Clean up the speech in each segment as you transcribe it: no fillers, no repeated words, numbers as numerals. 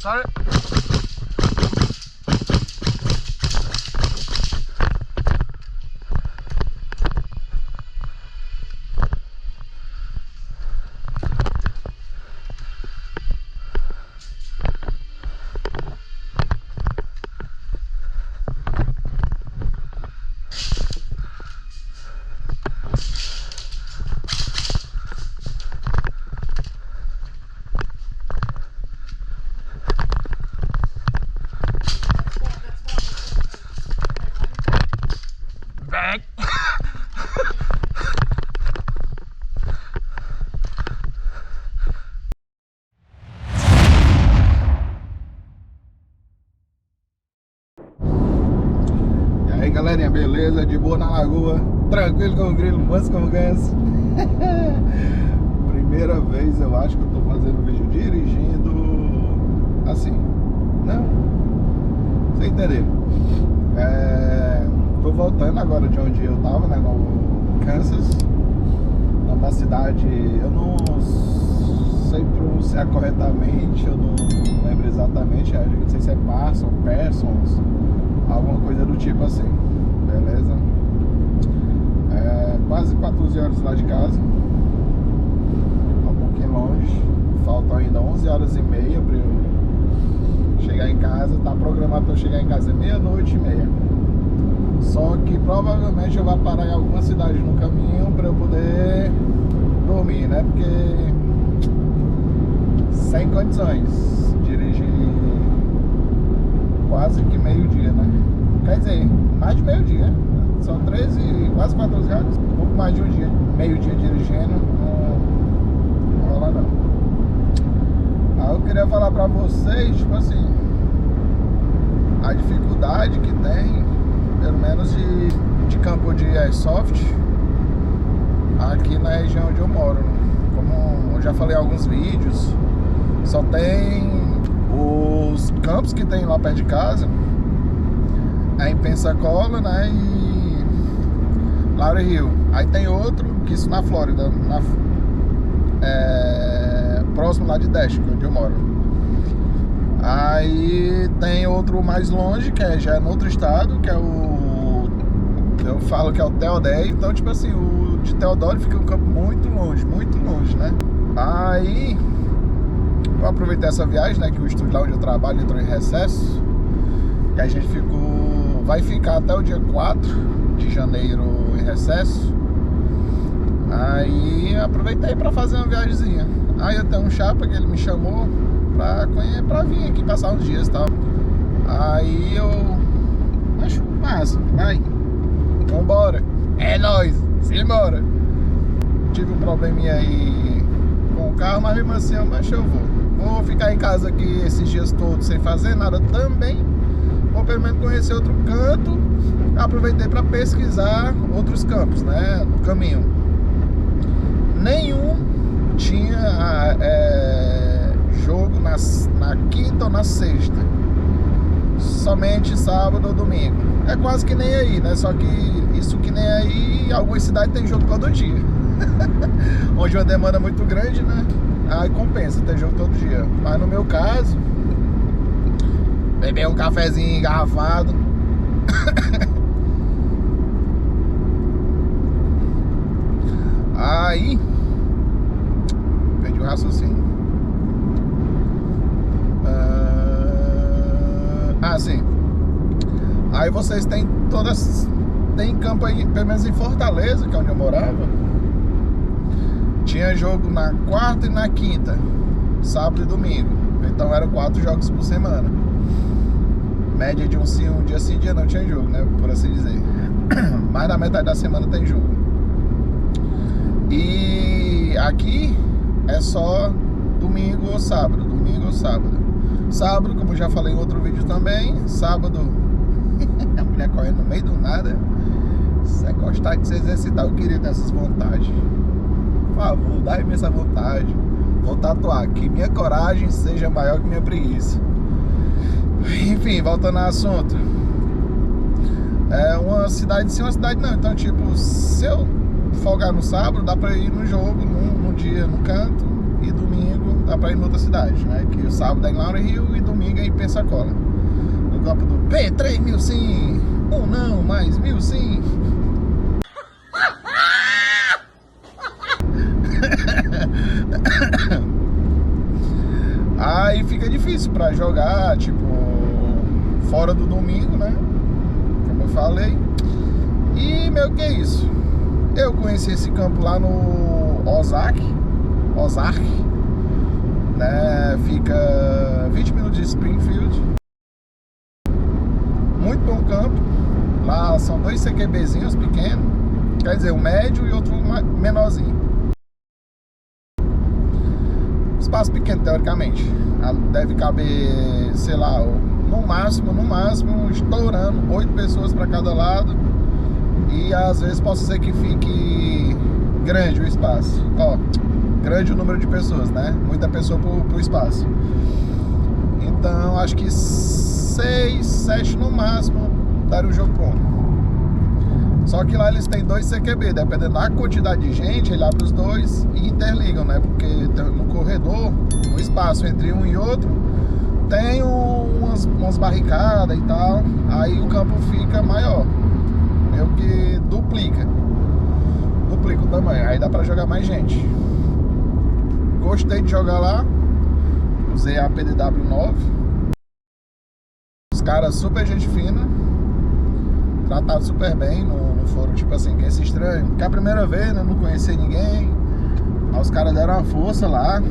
Sorry. E aí galerinha, beleza? De boa na lagoa, tranquilo como grilo, manso como ganso. Primeira vez eu acho que eu tô fazendo vídeo dirigindo assim. Não, você entendeu? Tô voltando agora de onde eu tava, né? No Kansas. Numa cidade, eu não sei pronunciar corretamente, eu não lembro exatamente, não sei se é Parsons, alguma coisa do tipo assim, beleza? Quase 14 horas lá de casa, um pouquinho longe, faltam ainda 11 horas e meia pra eu chegar em casa. Tá programado pra eu chegar em casa meia-noite e meia. Só que provavelmente eu vou parar em alguma cidade no caminho pra eu poder dormir, né? Porque sem condições dirigir quase que meio-dia, né? Quer dizer, mais de meio-dia. São 13, quase 14 horas. Um pouco mais de um dia, meio-dia dirigindo, não rola não. Aí eu queria falar pra vocês, tipo assim, a dificuldade que tem, pelo menos de campo de airsoft, aqui na região onde eu moro. Como eu já falei em alguns vídeos, só tem os campos que tem lá perto de casa, é em Pensacola, né, e Laurel Hill. Aí tem outro, que isso na Flórida, próximo lá de Dash, onde eu moro. Aí tem outro mais longe, que já é no outro estado, que é eu falo que é o Theodore. Então, tipo assim, o de Theodore fica um campo muito longe, né? Aí eu aproveitei essa viagem, né, que o estúdio lá onde eu trabalho entrou em recesso. E a gente vai ficar até o dia 4 de janeiro em recesso. Aí aproveitei pra fazer uma viagemzinha. Aí eu tenho um chapa que ele me chamou pra vir aqui passar uns dias e tal. Aí eu acho massa, vai, vambora, é nóis, simbora. Tive um probleminha aí com o carro, mas mesmo assim eu vou ficar em casa aqui esses dias todos sem fazer nada também. Vou pelo menos conhecer outro canto. Aproveitei para pesquisar outros campos, né, no caminho. Nenhum tinha jogo na quinta ou na sexta, somente sábado ou domingo. É quase que nem aí, né? Só que isso que nem aí, algumas cidades tem jogo todo dia. Onde uma demanda muito grande, né? Aí compensa ter jogo todo dia. Mas no meu caso, beber um cafezinho engarrafado. Aí perdi o raciocínio. Sim. Aí vocês têm tem campo aí, pelo menos em Fortaleza, que é onde eu morava. Tinha jogo na quarta e na quinta, sábado e domingo. Então eram 4 jogos por semana. Média de um dia sim, dia não tinha jogo, né, por assim dizer. Mais da metade da semana tem jogo. E aqui é só domingo ou sábado. Sábado, como eu já falei em outro vídeo também, sábado a mulher correndo no meio do nada. Se é gostar de se exercitar, eu queria ter essas vontades. Por favor, dá-me essa vontade. Vou tatuar, que minha coragem seja maior que minha preguiça. Enfim, voltando ao assunto. É uma cidade sim, uma cidade não. Então, tipo, se eu folgar no sábado, dá pra ir no jogo, num dia no canto, e domingo aproveitar para ir em outra cidade, né? Que o sábado é em Lauro Rio e domingo é em Pensacola. No campo do P3000 sim, ou não, mais 1000 sim. Aí fica difícil pra jogar, tipo, fora do domingo, né? Como eu falei. E, meu, que é isso? Eu conheci esse campo lá no Ozark, né? Fica 20 minutos de Springfield. Muito bom campo. Lá são 2 CQBzinhos pequenos. Quer dizer, um médio e outro menorzinho. Espaço pequeno, teoricamente. Deve caber, sei lá, no máximo, estourando 8 pessoas para cada lado. E às vezes pode ser que fique grande o espaço. Ó, grande o número de pessoas, né? Muita pessoa pro espaço. Então, acho que 6, 7 no máximo daria o jogo pronto. Só que lá eles têm 2 CQB, dependendo da quantidade de gente, ele abre os 2 e interligam, né? Porque no corredor, no espaço entre um e outro, tem umas barricadas e tal, aí o campo fica maior, meio que duplica o tamanho, aí dá pra jogar mais gente. Gostei de jogar lá, usei a PDW9, os caras super gente fina, trataram super bem, não foram tipo assim, que esse estranho, que é a primeira vez, né, não conhecia ninguém. Aí os caras deram uma força lá,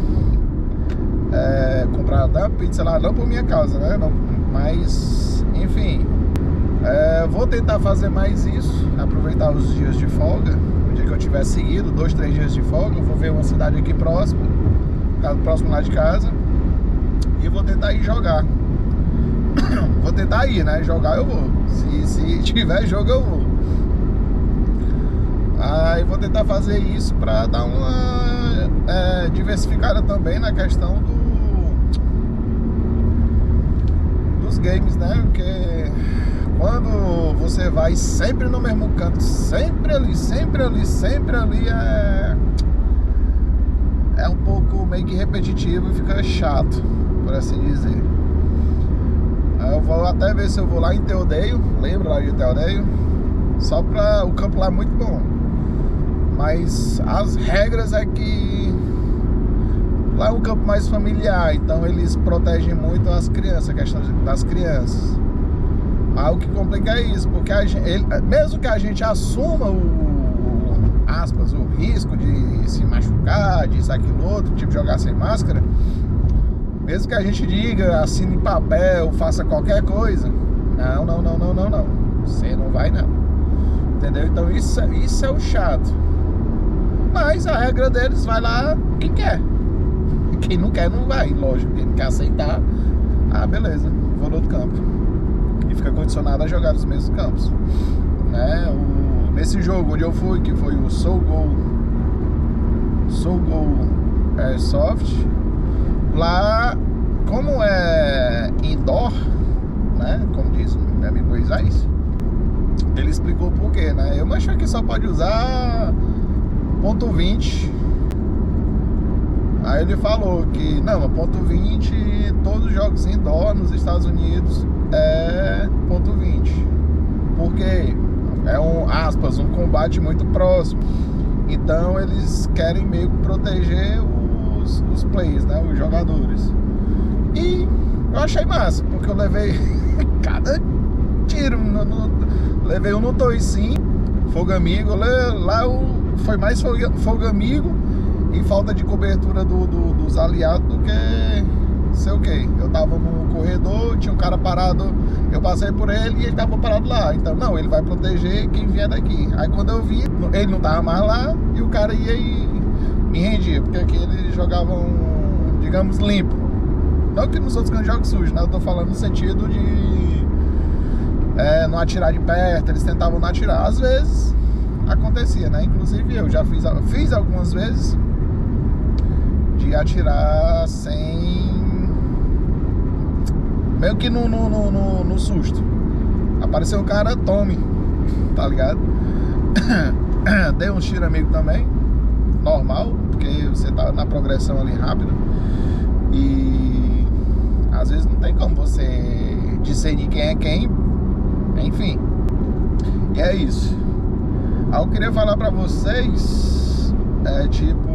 compraram até uma pizza lá, não por minha causa, né, não, mas enfim, vou tentar fazer mais isso, aproveitar os dias de folga, o dia que eu tiver seguido, 2, 3 dias de folga, eu vou ver uma cidade aqui próximo lá de casa, e vou tentar ir jogar. Vou tentar ir, né? Jogar eu vou. Se tiver jogo eu vou. Aí vou tentar fazer isso pra dar uma diversificada também na questão dos games, né? Porque quando você vai sempre no mesmo canto, sempre ali, é um pouco meio que repetitivo e fica chato, por assim dizer. Eu vou até ver se eu vou lá em Teodeio. Lembra lá de Teodeio? Só pra... O campo lá é muito bom. Mas as regras é que... Lá é um campo mais familiar. Então eles protegem muito as crianças. A questão das crianças. Mas o que complica é isso. Porque mesmo que a gente assuma o risco de se machucar, de isso, aquilo, outro, tipo jogar sem máscara, mesmo que a gente diga, assine em papel, faça qualquer coisa, não, você não vai não, entendeu? Então isso é o chato. Mas a regra deles, vai lá quem quer, quem não quer não vai, lógico, quem não quer aceitar, beleza, vou no outro campo, e fica condicionado a jogar nos mesmos campos, né? Nesse jogo onde eu fui, que foi o Soul Go Airsoft, lá, como é indoor, né, como diz meu amigo Moisés, ele explicou por quê, né? Eu achei que só pode usar .20. Aí ele falou que não, a .20, todos os jogos indoor nos Estados Unidos é .20, porque é um combate muito próximo. Então eles querem meio que proteger os players, né, os jogadores. E eu achei massa, porque eu levei cada tiro, levei um no toicinho, fogo amigo, lá foi mais fogo amigo e falta de cobertura dos aliados do que sei o que. Eu tava no corredor, tinha um cara parado, eu passei por ele e ele tava parado lá. Então não, ele vai proteger quem vier daqui. Aí quando eu vi, ele não tava mais lá e o cara ia e me rendia, porque aqui eles jogavam, digamos, limpo. Não que nos outros cantos jogam sujo, né? Eu tô falando no sentido de não atirar de perto, eles tentavam não atirar. Às vezes acontecia, né? Inclusive eu já fiz algumas vezes de atirar sem... meio que no susto. Apareceu um cara, tome, tá ligado? Dei um tiro amigo também, normal, porque você tá na progressão ali rápido. E às vezes não tem como você discernir quem é quem. Enfim. E é isso. Aí eu queria falar pra vocês, tipo,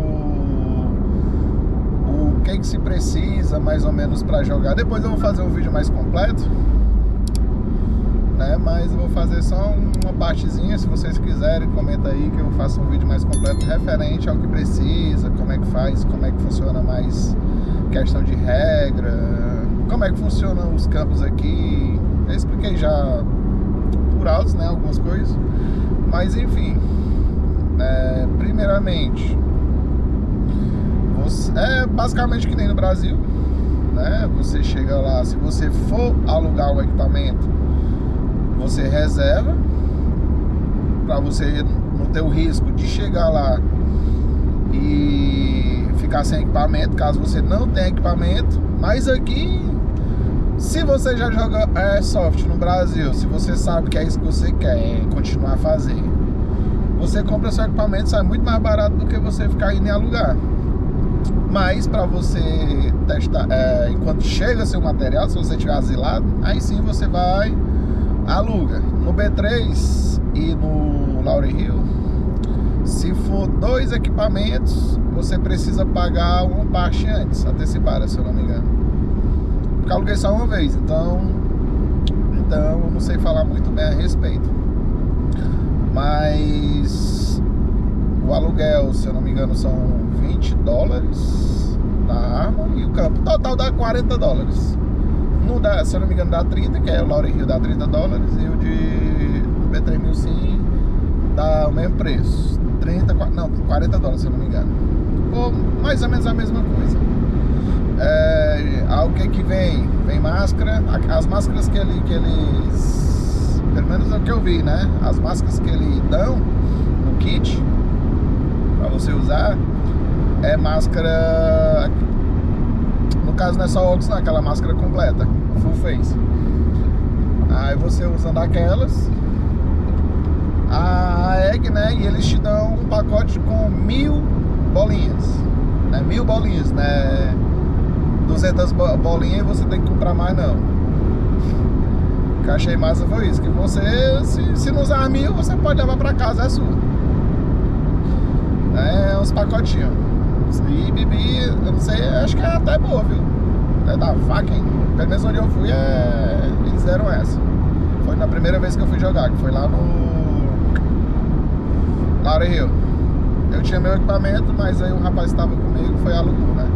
o que se precisa mais ou menos pra jogar. Depois eu vou fazer um vídeo mais completo, né? Mas eu vou fazer só uma partezinha. Se vocês quiserem, comenta aí que eu faço um vídeo mais completo referente ao que precisa, como é que faz, como é que funciona mais questão de regra, como é que funcionam os campos aqui. Eu expliquei já por altos, né, algumas coisas. Mas enfim, primeiramente, é basicamente que nem no Brasil, né? Você chega lá, se você for alugar o equipamento, você reserva, para você não ter o risco de chegar lá e ficar sem equipamento, caso você não tenha equipamento. Mas aqui, se você já joga Airsoft no Brasil, se você sabe que é isso que você quer continuar a fazer, você compra seu equipamento, sai muito mais barato do que você ficar indo em alugar. Mas para você testar, enquanto chega seu material, se você tiver asilado, aí sim você vai, aluga. No B3 e no Laurel Hill, se for 2 equipamentos, você precisa pagar uma parte antes, antecipada, se eu não me engano. Porque eu aluguei só uma vez, então eu não sei falar muito bem a respeito. Mas o aluguel, se eu não me engano, são $20 da arma, e o campo total dá $40. Não dá, se eu não me engano, dá 30, que é o Laurel Hill dá $30, e o de B3000 sim dá o mesmo preço, $40, se eu não me engano, ou mais ou menos a mesma coisa. O que vem? Vem máscara, as máscaras que eles, pelo menos é o que eu vi, né? As máscaras que eles dão no kit pra você usar é máscara, no caso não é só óculos, não, é aquela máscara completa, full face. Aí você usando aquelas, a egg, né? E eles te dão um pacote com 1000 bolinhas, né? 1000 bolinhas, né? 200 bolinhas e você tem que comprar mais, não. O que eu achei massa foi isso, que você, se não usar 1000, você pode levar pra casa, é sua. Uns pacotinhos. E bebi, eu não sei, acho que é até boa, viu? É da Vaken, pelo menos onde eu fui, eles deram essa. Foi na primeira vez que eu fui jogar, que foi lá no Laurel Hill. Eu tinha meu equipamento, mas aí o rapaz estava comigo, foi alugou, né?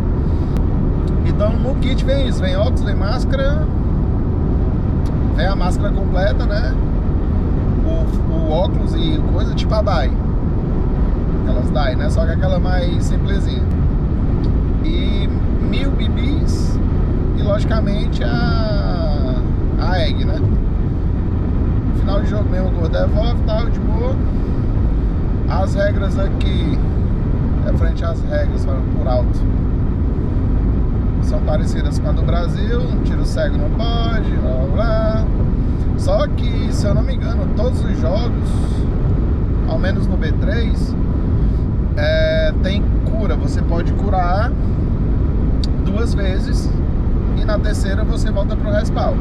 Então no kit vem isso, vem óculos, vem máscara, vem a máscara completa, né? O óculos e coisa tipo a DAI, aquelas DAI, né? Só que aquela mais simplesinha. E 1000 BBs e logicamente a egg, né? Final de jogo mesmo, o devolve e tal, de boa. As regras aqui, frente às regras, falando por alto, são parecidas com a do Brasil. Tiro cego não pode, blá blá blá. Só que, se eu não me engano, todos os jogos, ao menos no B3, tem cura. Você pode curar 2 vezes e na terceira você volta pro respawn.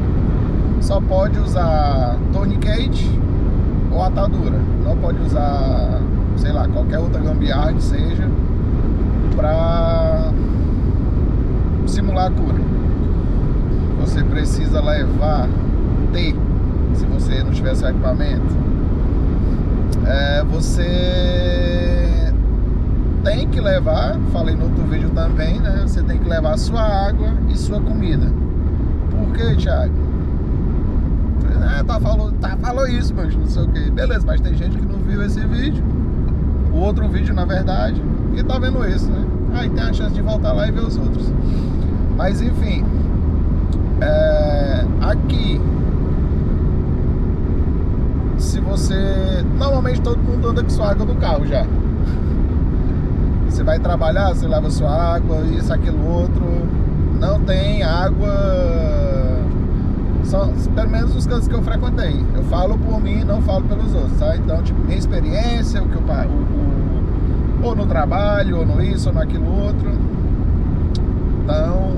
Só pode usar tourniquet ou atadura. Não pode usar, sei lá, qualquer outra gambiarra que seja pra simular a cura. Você precisa levar se você não tiver seu equipamento, você tem que levar, falei no outro vídeo também, né? Você tem que levar sua água e sua comida. Por quê, Thiago? Falou isso, mas não sei o que. Beleza, mas tem gente que não viu esse vídeo, o outro vídeo na verdade, e tá vendo esse, né? Aí tem a chance de voltar lá e ver os outros. Mas enfim, aqui, se você, normalmente todo mundo anda com sua água no carro já. Você vai trabalhar, você leva sua água, isso, aquilo, outro. Não tem água, pelo menos os cantos que eu frequentei. Eu falo por mim, não falo pelos outros, tá? Então, tipo, minha experiência, o que eu ou no trabalho, ou no isso, ou naquilo outro. Então,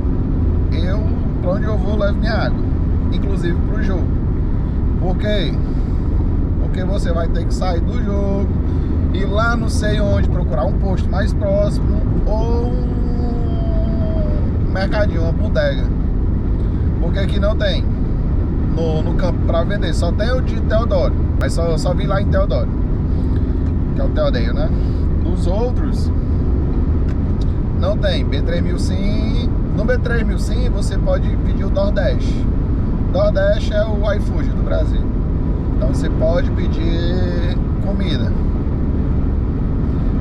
inclusive pro jogo. Por quê? Porque você vai ter que sair do jogo, ir lá não sei onde, procurar um posto mais próximo ou um mercadinho, uma bodega. Porque aqui não tem no campo pra vender, só tem o de Teodoro, mas só vi lá em Teodoro, que é o Teodeio, né? Os outros não tem. B3000 sim. No B3000 sim você pode pedir o DoorDash. DoorDash é o iFood do Brasil. Então você pode pedir comida.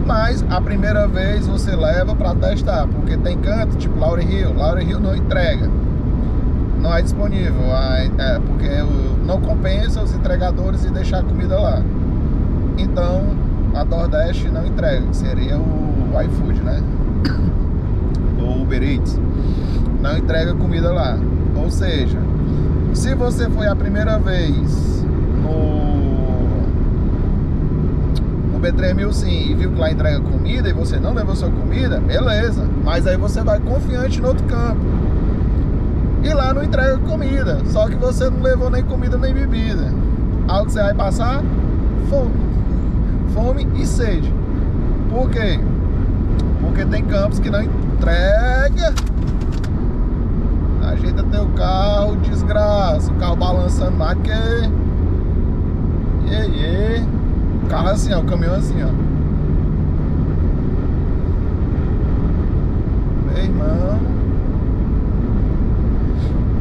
Mas a primeira vez você leva pra testar, porque tem canto, tipo Laurel Hill não entrega. Não é disponível, porque não compensa os entregadores e deixar a comida lá. Então a DoorDash não entrega, que seria o iFood, né? Ou Uber Eats. Não entrega comida lá. Ou seja, se você foi a primeira vez no B3000 sim e viu que lá entrega comida e você não levou sua comida, beleza. Mas aí você vai confiante no outro campo e lá não entrega comida, só que você não levou nem comida nem bebida. Algo que você vai passar? Fome e sede. Por quê? Porque tem campos que não entrega. Ajeita teu carro, desgraça. O carro balançando mais que... O carro assim, ó, o caminhão assim, ó. Meu irmão.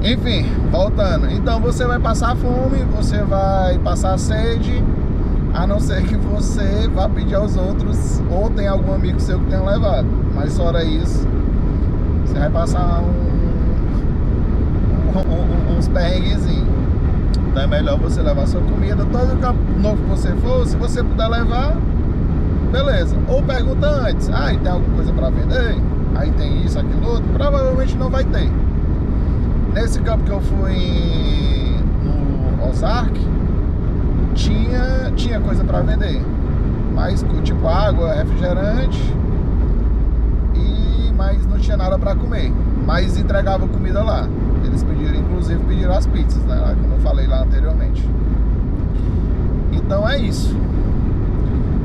Enfim, voltando. Então você vai passar fome, você vai passar sede, a não ser que você vá pedir aos outros ou tem algum amigo seu que tenha levado. Mas fora isso, você vai passar uns perrenguezinhos. Então é melhor você levar sua comida. Todo campo novo que você for, se você puder levar, beleza. Ou pergunta antes, e tem alguma coisa pra vender? Aí tem isso, aquilo outro. Provavelmente não vai ter. Nesse campo que eu fui no Ozark, tinha coisa pra vender, mas tipo água, refrigerante, mas não tinha nada pra comer. Mas entregava comida lá. Eles pediram as pizzas, né? Como eu falei lá anteriormente. Então é isso.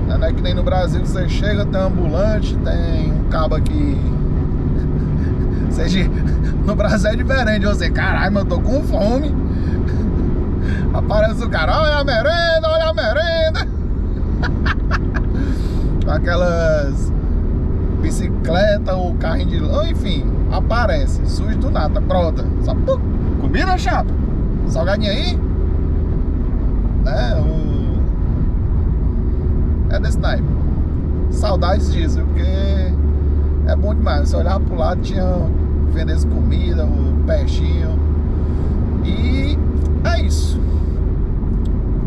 Não é que nem no Brasil que você chega, tem um ambulante, tem um cabo aqui. No Brasil é diferente. Você, caralho, mas eu tô com fome. Aparece o cara, olha a merenda. Aquelas bicicleta ou carrinho de lã, enfim, aparece, sujo do nada, pronta. Só comida, chapa? Salgadinho aí? É desse naipe. Saudades disso, porque é bom demais. Você olhava pro lado, tinha vendendo comida, o peixinho. E é isso.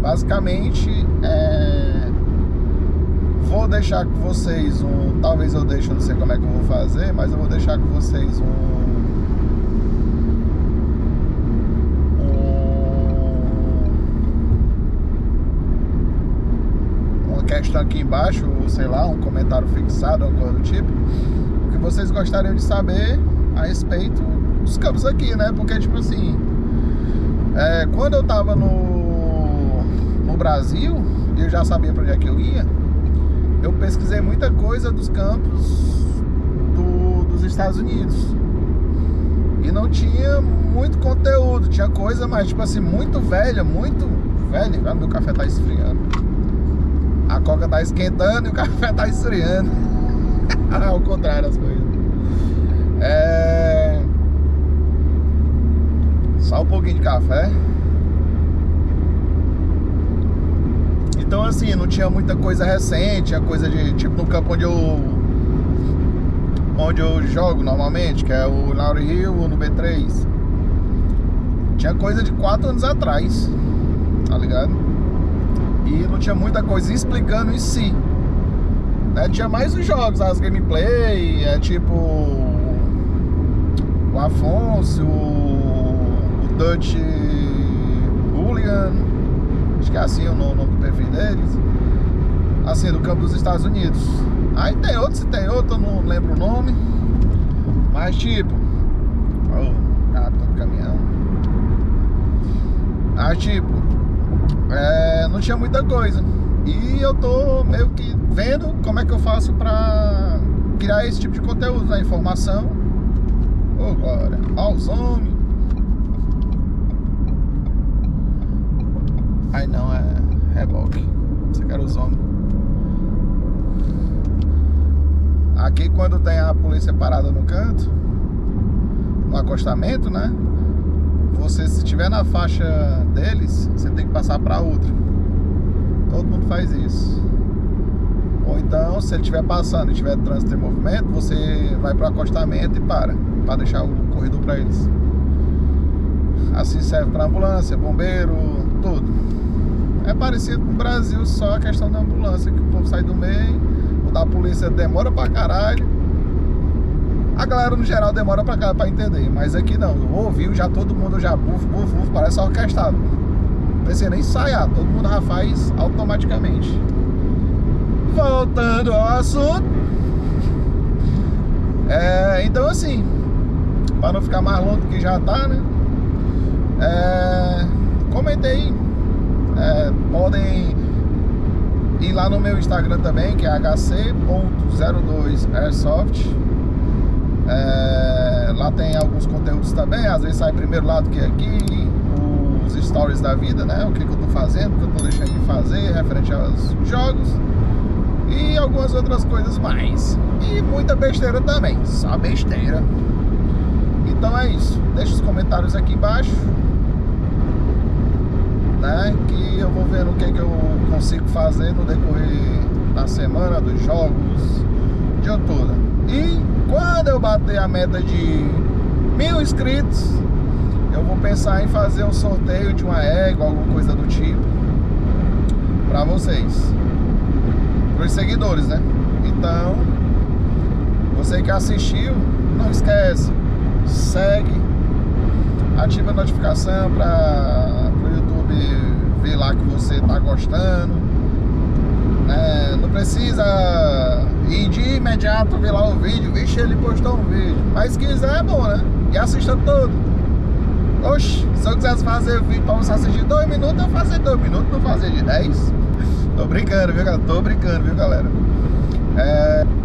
Basicamente, vou deixar com vocês talvez eu deixe, não sei como é que eu vou fazer, mas eu vou deixar com vocês uma questão aqui embaixo, ou sei lá, um comentário fixado, alguma coisa do tipo, que vocês gostariam de saber a respeito dos campos aqui, né? Porque, tipo assim, quando eu tava no Brasil, eu já sabia pra onde é que eu ia. Eu pesquisei muita coisa dos campos dos Estados Unidos e não tinha muito conteúdo, tinha coisa, mas tipo assim, muito velha. Meu café tá esfriando, a coca tá esquentando e o café tá esfriando. Ao contrário das coisas. Só um pouquinho de café. Então assim, não tinha muita coisa recente, tinha coisa de, tipo, no campo onde eu jogo normalmente, que é o Laurel Hill, no B3. Tinha coisa de 4 anos atrás, tá ligado? E não tinha muita coisa explicando em si, né? Tinha mais os jogos, as gameplay, tipo o Afonso, o Dutch Hooligan, acho que é assim o nome do perfil deles, assim, do campo dos Estados Unidos. Aí tem outro, eu não lembro o nome, mas tipo, rápido do caminhão. Aí tipo, não tinha muita coisa. E eu tô meio que vendo como é que eu faço pra criar esse tipo de conteúdo, né? Informação. Ô, glória. Ó, os homens. Aí não, é reboque. Você quer os homens. Aqui quando tem a polícia parada no canto, no acostamento, né? Você, se estiver na faixa deles, você tem que passar para outra. Todo mundo faz isso. Ou então, se ele estiver passando e tiver trânsito em movimento, você vai para o acostamento e para deixar o corredor para eles. Assim serve para ambulância, bombeiro, tudo. É parecido com o Brasil, só a questão da ambulância, que o povo sai do meio, o da polícia demora pra caralho. A galera no geral demora pra caralho pra entender, mas aqui não, ouviu, já todo mundo já buf, parece orquestrado. Não precisa nem ensaiar, todo mundo já faz automaticamente. Voltando ao assunto, então assim, para não ficar mais longo do que já tá, né? Comentei, podem ir lá no meu Instagram também, que é hc.02airsoft. Lá tem alguns conteúdos também, às vezes sai primeiro lá do que aqui, os stories da vida, né? O que eu tô fazendo, o que eu tô deixando de fazer, referente aos jogos e algumas outras coisas mais. E muita besteira também, só besteira. Então é isso, deixa os comentários aqui embaixo, né? Que eu vou ver o que eu consigo fazer no decorrer da semana, dos jogos, de toda. E quando eu bater a meta de 1000 inscritos, eu vou pensar em fazer um sorteio de uma égua, alguma coisa do tipo, pra vocês, pros seguidores, né? Então, você que assistiu, não esquece, segue, ativa a notificação para o YouTube ver lá que você tá gostando, né? Não precisa ir de imediato ver lá o vídeo. Vixe, ele postou um vídeo, mas se quiser é bom, né? E assista todo. Oxe, se eu quisesse fazer vídeo pra você assistir 2 minutos, eu fazer 2 minutos, não fazer de 10. Tô brincando, viu, galera? Tô brincando, viu, galera?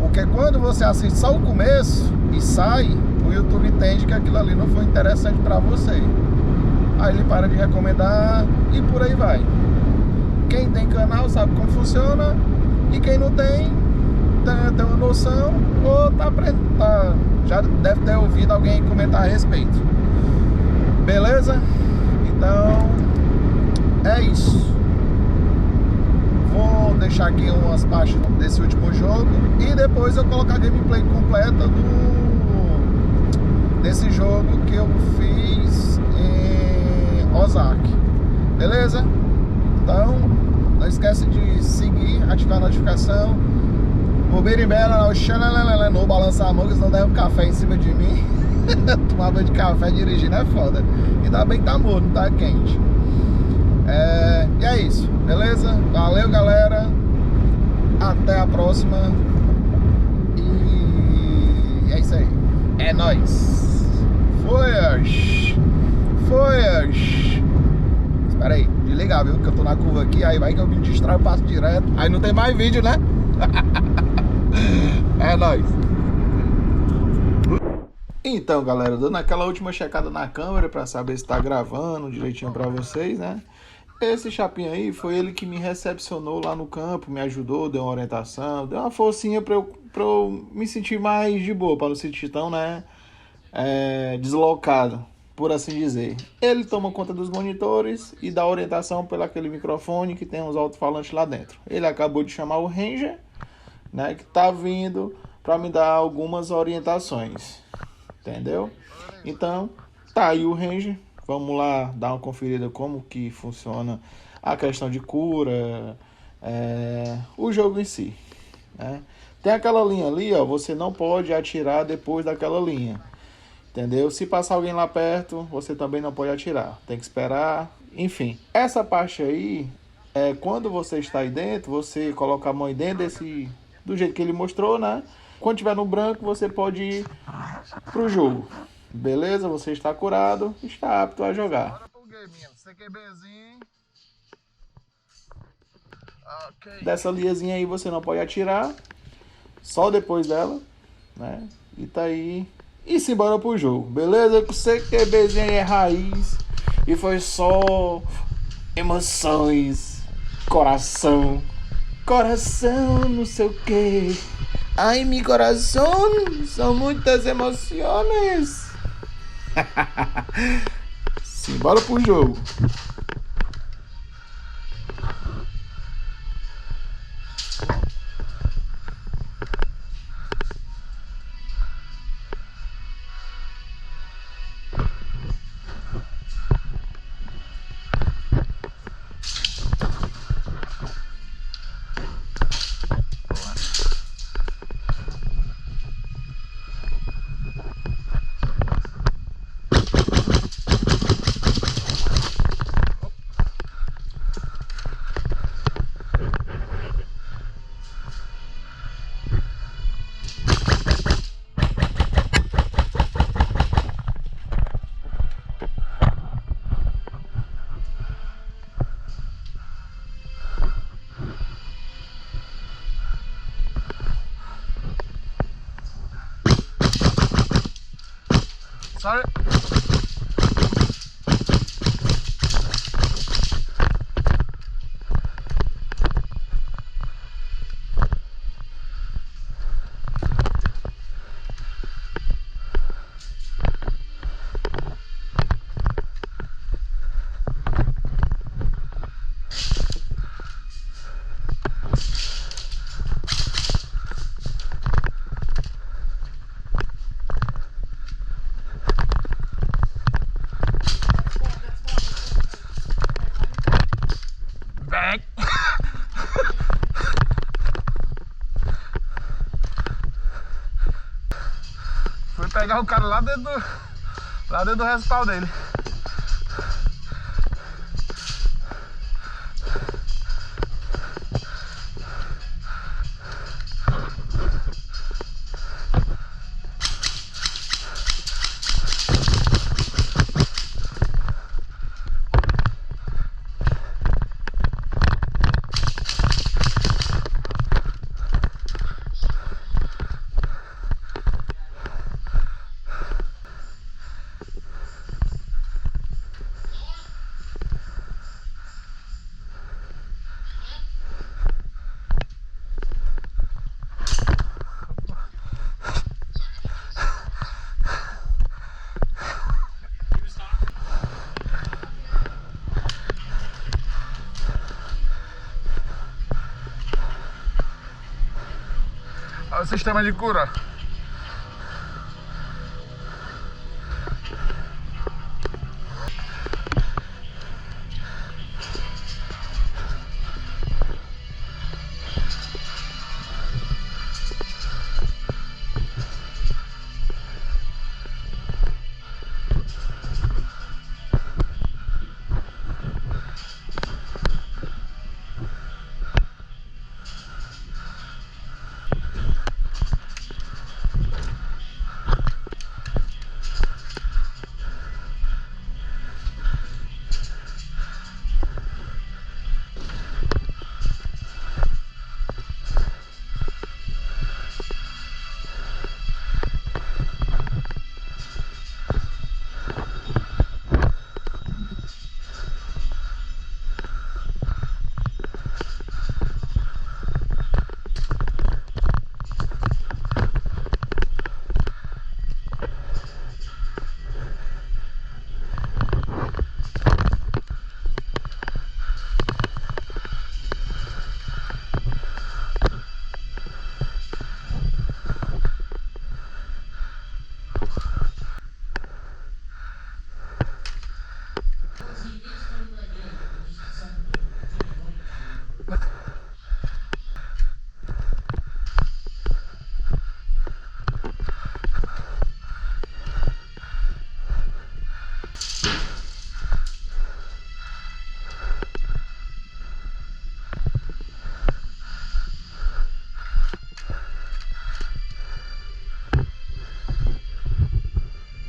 Porque quando você assiste só o começo e sai, o YouTube entende que aquilo ali não foi interessante pra você. Aí ele para de recomendar e por aí vai. Quem tem canal sabe como funciona, e quem não tem, tem uma noção, ou já deve ter ouvido alguém comentar a respeito. Beleza? Então é isso. Vou deixar aqui umas partes desse último jogo e depois eu colocar a gameplay completa desse jogo que eu fiz em Ozark. Beleza? Então não esquece de seguir, ativar a notificação. O berimbela, não balançar a mão, que senão der um café em cima de mim. Tomar banho de café dirigindo é foda. Ainda bem que tá morno, não tá quente. E é isso, beleza? Valeu, galera. Até a próxima. E é isso aí. É nóis. Foi. Espera aí, desligar, viu? Que eu tô na curva aqui, aí vai que eu me distraio, passo direto. Aí não tem mais vídeo, né? É nóis. Então, galera, dando aquela última checada na câmera pra saber se tá gravando direitinho pra vocês, né? Esse chapinha aí foi ele que me recepcionou lá no campo, me ajudou, deu uma orientação, deu uma forcinha pra eu me sentir mais de boa, pra não sentir tão, né, deslocado, por assim dizer. Ele toma conta dos monitores e dá orientação pelo aquele microfone que tem uns alto-falantes lá dentro. Ele acabou de chamar o Ranger, né, que tá vindo pra me dar algumas orientações, entendeu? Então, tá aí o Ranger. Vamos lá dar uma conferida como que funciona a questão de cura, o jogo em si, né? Tem aquela linha ali, ó, você não pode atirar depois daquela linha, entendeu? Se passar alguém lá perto, você também não pode atirar, tem que esperar, enfim. Essa parte aí, quando você está aí dentro, você coloca a mão aí dentro do jeito que ele mostrou, né? Quando tiver no branco, você pode ir pro jogo. Beleza? Você está curado, está apto a jogar. quê, menino? CQBzinho. Ok. Dessa liazinha aí você não pode atirar. Só depois dela, né? E tá aí. E simbora pro jogo, beleza? Com CQBzinho é raiz. E foi só emoções. Coração. Coração, não sei o que. Ai, meu coração, são muitas emoções. Simbora pro jogo. Sorry. Back. Fui pegar o cara lá dentro do respaldo dele. Olha o sistema de cura.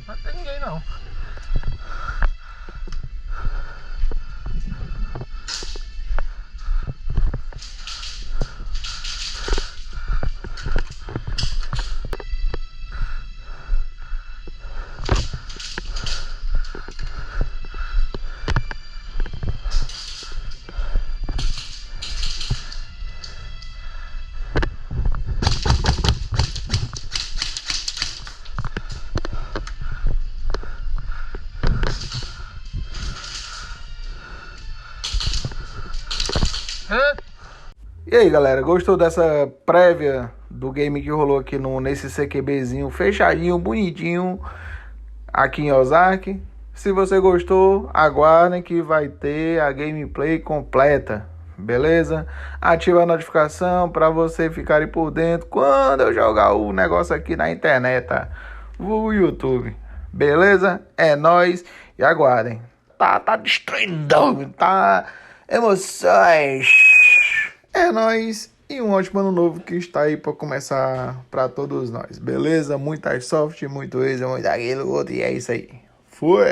Não tem ninguém não. E aí, galera, gostou dessa prévia do game que rolou aqui nesse CQBzinho fechadinho, bonitinho, aqui em Ozark? Se você gostou, aguardem que vai ter a gameplay completa, beleza? Ativa a notificação para você ficar por dentro quando eu jogar o negócio aqui na internet, tá? O YouTube, beleza? É nóis e aguardem. Tá destruindo, tá emoções. É nóis e um ótimo ano novo que está aí para começar para todos nós, beleza? Muita soft, muito isso, muito aquilo, outro, e é isso aí. Fui!